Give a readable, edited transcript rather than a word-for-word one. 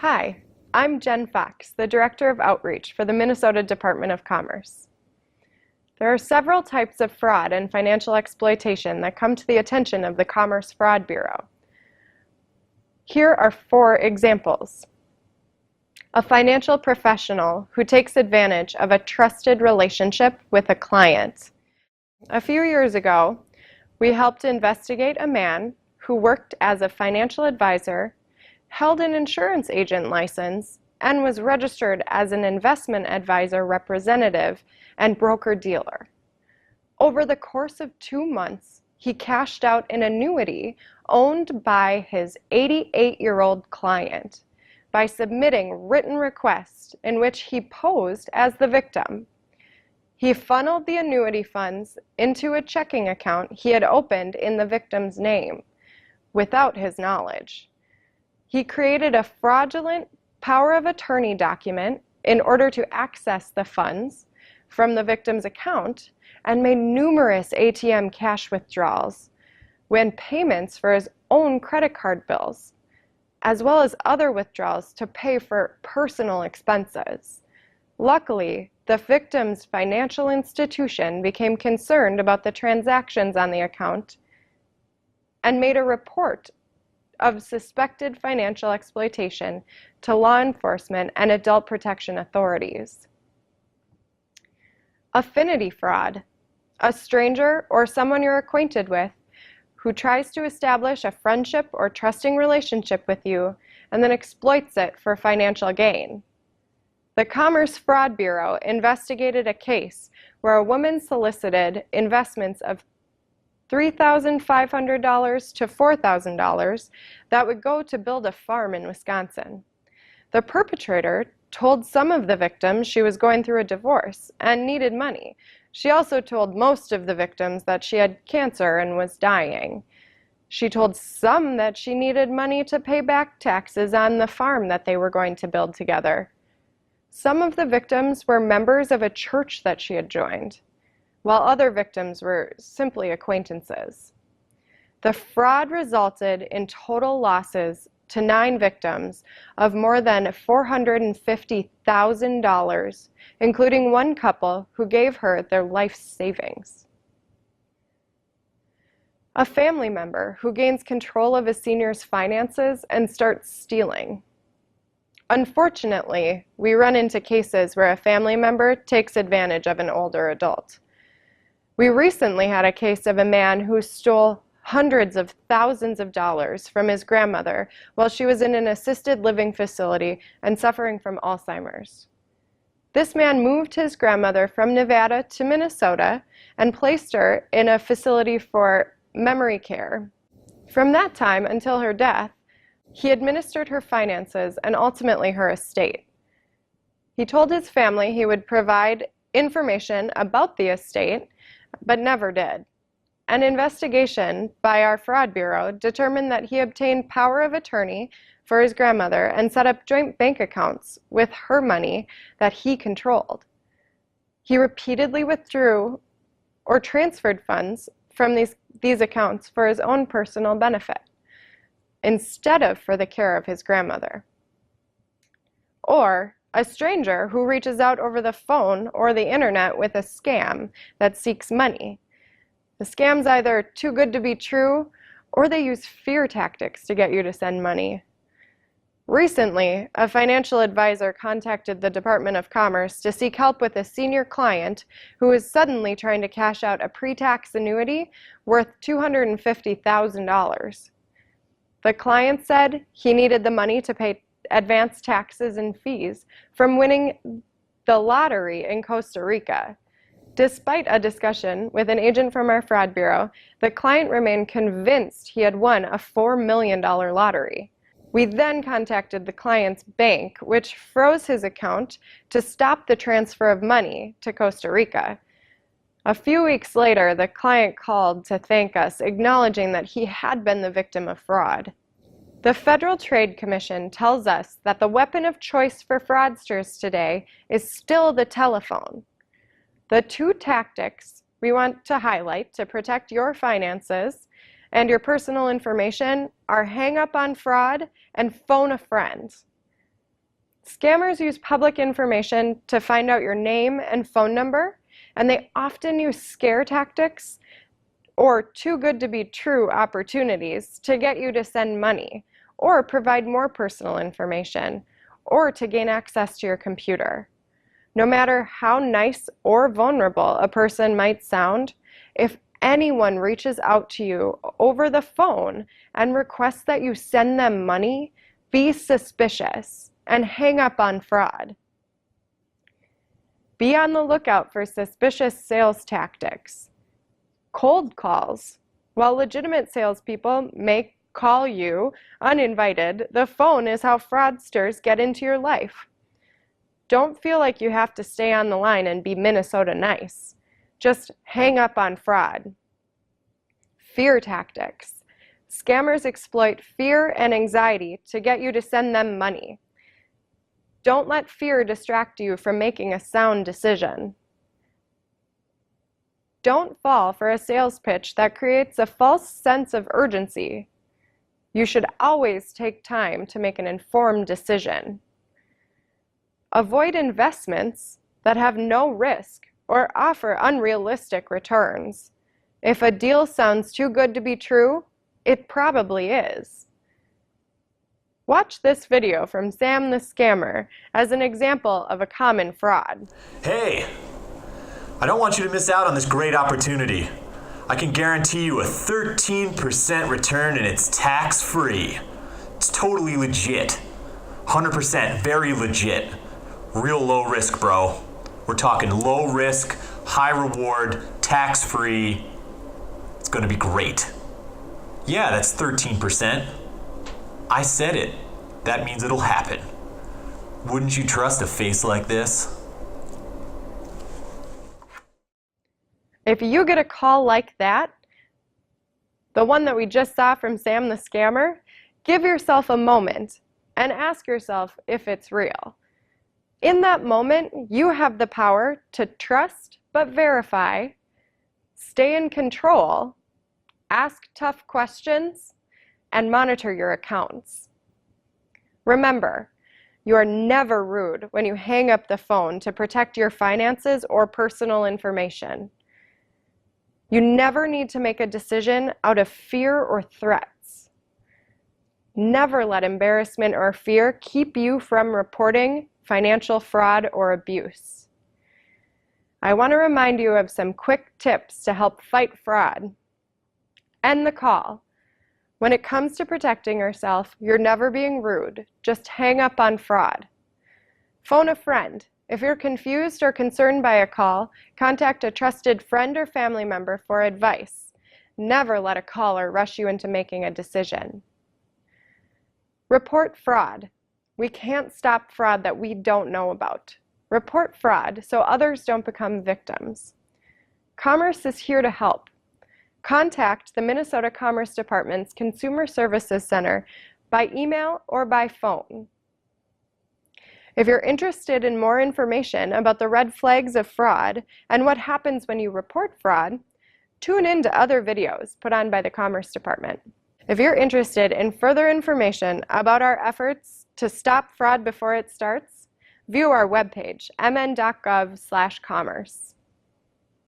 Hi, I'm Jen Fox, the Director of Outreach for the Minnesota Department of Commerce. There are several types of fraud and financial exploitation that come to the attention of the Commerce Fraud Bureau. Here are 4 examples. A financial professional who takes advantage of a trusted relationship with a client. A few years ago, we helped investigate a man who worked as a financial advisor, held an insurance agent license, and was registered as an investment advisor representative and broker-dealer. Over the course of 2 months, he cashed out an annuity owned by his 88-year-old client by submitting written requests in which he posed as the victim. He funneled the annuity funds into a checking account he had opened in the victim's name without his knowledge. He created a fraudulent power of attorney document in order to access the funds from the victim's account and made numerous ATM cash withdrawals when payments for his own credit card bills, as well as other withdrawals to pay for personal expenses. Luckily, the victim's financial institution became concerned about the transactions on the account and made a report of suspected financial exploitation to law enforcement and adult protection authorities. Affinity fraud. A stranger or someone you're acquainted with who tries to establish a friendship or trusting relationship with you and then exploits it for financial gain. The Commerce Fraud Bureau investigated a case where a woman solicited investments of $3,500 to $4,000 that would go to build a farm in Wisconsin. The perpetrator told some of the victims she was going through a divorce and needed money. She also told most of the victims that she had cancer and was dying. She told some that she needed money to pay back taxes on the farm that they were going to build together. Some of the victims were members of a church that she had joined, while other victims were simply acquaintances. The fraud resulted in total losses to 9 victims of more than $450,000, including one couple who gave her their life savings. A family member who gains control of a senior's finances and starts stealing. Unfortunately, we run into cases where a family member takes advantage of an older adult. We recently had a case of a man who stole hundreds of thousands of dollars from his grandmother while she was in an assisted living facility and suffering from Alzheimer's. This man moved his grandmother from Nevada to Minnesota and placed her in a facility for memory care. From that time until her death, he administered her finances and ultimately her estate. He told his family he would provide information about the estate, but never did. An investigation by our fraud bureau determined that he obtained power of attorney for his grandmother and set up joint bank accounts with her money that he controlled. He repeatedly withdrew or transferred funds from these accounts for his own personal benefit, instead of for the care of his grandmother. Or a stranger who reaches out over the phone or the internet with a scam that seeks money. The scam's either too good to be true, or they use fear tactics to get you to send money. Recently, a financial advisor contacted the Department of Commerce to seek help with a senior client who was suddenly trying to cash out a pre-tax annuity worth $250,000. The client said he needed the money to pay advanced taxes and fees from winning the lottery in Costa Rica. Despite a discussion with an agent from our fraud bureau, the client remained convinced he had won a $4 million lottery. We then contacted the client's bank, which froze his account to stop the transfer of money to Costa Rica. A few weeks later, the client called to thank us, acknowledging that he had been the victim of fraud. The Federal Trade Commission tells us that the weapon of choice for fraudsters today is still the telephone. The 2 tactics we want to highlight to protect your finances and your personal information are hang up on fraud and phone a friend. Scammers use public information to find out your name and phone number, and they often use scare tactics or too good to be true opportunities to get you to send money, or provide more personal information, or to gain access to your computer. No matter how nice or vulnerable a person might sound, if anyone reaches out to you over the phone and requests that you send them money, be suspicious and hang up on fraud. Be on the lookout for suspicious sales tactics. Cold calls. While legitimate salespeople may call you uninvited, the phone is how fraudsters get into your life. Don't feel like you have to stay on the line and be Minnesota nice. Just hang up on fraud. Fear tactics. Scammers exploit fear and anxiety to get you to send them money. Don't let fear distract you from making a sound decision. Don't fall for a sales pitch that creates a false sense of urgency. You should always take time to make an informed decision. Avoid investments that have no risk or offer unrealistic returns. If a deal sounds too good to be true, it probably is. Watch this video from Sam the Scammer as an example of a common fraud. Hey, I don't want you to miss out on this great opportunity. I can guarantee you a 13% return and it's tax-free. It's totally legit. 100% very legit. Real low risk, bro. We're talking low risk, high reward, tax-free. It's gonna be great. Yeah, that's 13%. I said it. That means it'll happen. Wouldn't you trust a face like this? If you get a call like that, the one that we just saw from Sam the Scammer, give yourself a moment and ask yourself if it's real. In that moment, you have the power to trust but verify, stay in control, ask tough questions, and monitor your accounts. Remember, you are never rude when you hang up the phone to protect your finances or personal information. You never need to make a decision out of fear or threats. Never let embarrassment or fear keep you from reporting financial fraud or abuse. I want to remind you of some quick tips to help fight fraud. End the call. When it comes to protecting yourself, you're never being rude. Just hang up on fraud. Phone a friend. If you're confused or concerned by a call, contact a trusted friend or family member for advice. Never let a caller rush you into making a decision. Report fraud. We can't stop fraud that we don't know about. Report fraud so others don't become victims. Commerce is here to help. Contact the Minnesota Commerce Department's Consumer Services Center by email or by phone. If you're interested in more information about the red flags of fraud and what happens when you report fraud, tune in to other videos put on by the Commerce Department. If you're interested in further information about our efforts to stop fraud before it starts, view our webpage, mn.gov/commerce.